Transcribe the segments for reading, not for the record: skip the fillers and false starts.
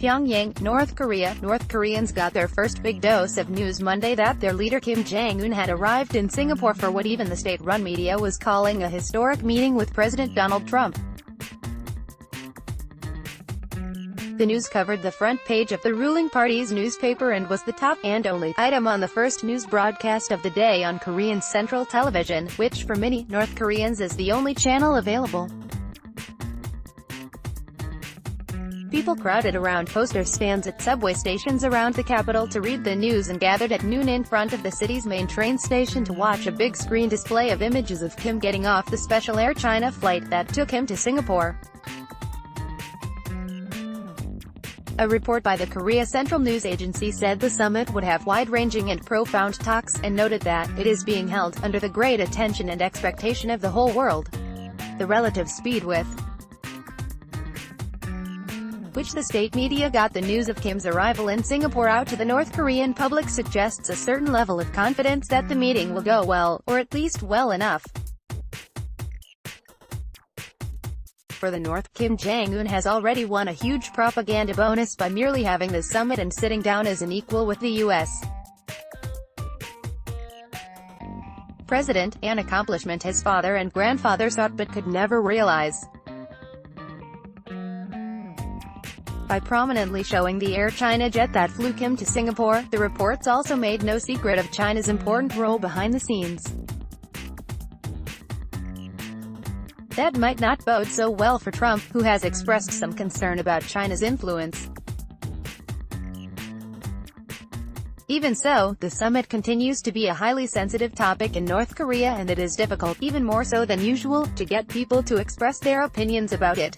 Pyongyang, North Korea. North Koreans got their first big dose of news Monday that their leader Kim Jong-un had arrived in Singapore for what even the state-run media was calling a historic meeting with President Donald Trump. The news covered the front page of the ruling party's newspaper and was the top and only item on the first news broadcast of the day on Korean Central Television, which for many North Koreans is the only channel available. People crowded around poster stands at subway stations around the capital to read the news and gathered at noon in front of the city's main train station to watch a big screen display of images of Kim getting off the special Air China flight that took him to Singapore. A report by the Korea Central News Agency said the summit would have wide-ranging and profound talks, and noted that it is being held under the great attention and expectation of the whole world. The relative speed with which the state media got the news of Kim's arrival in Singapore out to the North Korean public suggests a certain level of confidence that the meeting will go well, or at least well enough. For the North, Kim Jong-un has already won a huge propaganda bonus by merely having the summit and sitting down as an equal with the U.S. president, an accomplishment his father and grandfather sought but could never realize. By prominently showing the Air China jet that flew Kim to Singapore, the reports also made no secret of China's important role behind the scenes. That might not bode so well for Trump, who has expressed some concern about China's influence. Even so, the summit continues to be a highly sensitive topic in North Korea, and it is difficult, even more so than usual, to get people to express their opinions about it.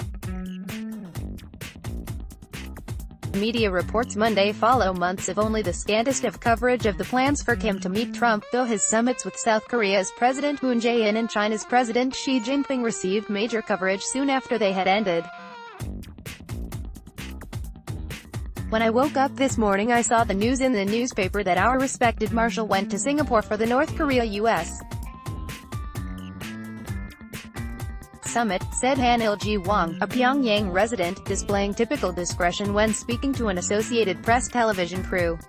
Media reports Monday follow months of only the scantest of coverage of the plans for Kim to meet Trump, though his summits with South Korea's President Moon Jae-in and China's President Xi Jinping received major coverage soon after they had ended. When I woke up this morning I saw the news in the newspaper that our respected Marshal went to Singapore for the North Korea-US summit, said Han Il-ji-wang, a Pyongyang resident, displaying typical discretion when speaking to an Associated Press television crew.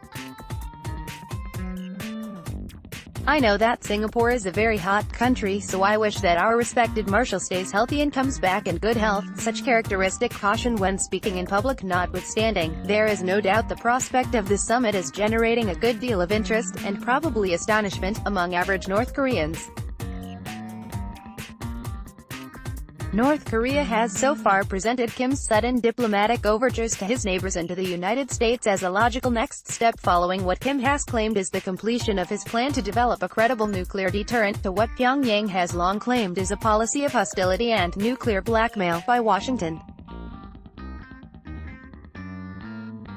I know that Singapore is a very hot country, so I wish that our respected Marshal stays healthy and comes back in good health. Such characteristic caution when speaking in public notwithstanding, there is no doubt the prospect of this summit is generating a good deal of interest, and probably astonishment, among average North Koreans. North Korea has so far presented Kim's sudden diplomatic overtures to his neighbors and to the United States as a logical next step following what Kim has claimed is the completion of his plan to develop a credible nuclear deterrent to what Pyongyang has long claimed is a policy of hostility and nuclear blackmail by Washington.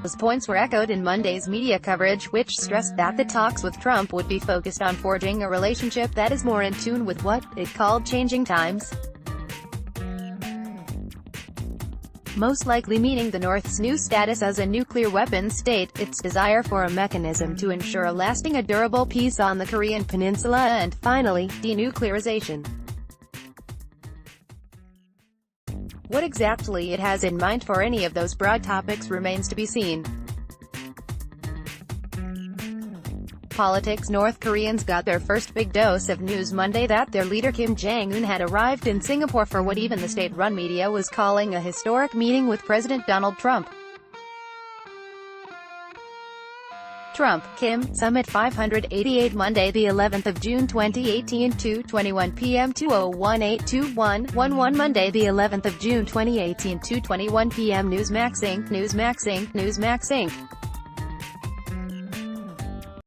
Those points were echoed in Monday's media coverage, which stressed that the talks with Trump would be focused on forging a relationship that is more in tune with what it called changing times. Most likely meaning the North's new status as a nuclear weapons state, its desire for a mechanism to ensure a lasting and durable peace on the Korean peninsula, and, finally, denuclearization. What exactly it has in mind for any of those broad topics remains to be seen. Politics. North Koreans got their first big dose of news Monday that their leader Kim Jong-un had arrived in Singapore for what even the state-run media was calling a historic meeting with President Donald Trump. Trump, Kim, Summit 588 Monday the 11th of June 2018 2:21 p.m. 2:01:821:11 Monday the 11th of June 2018 2:21 p.m. Newsmax Inc.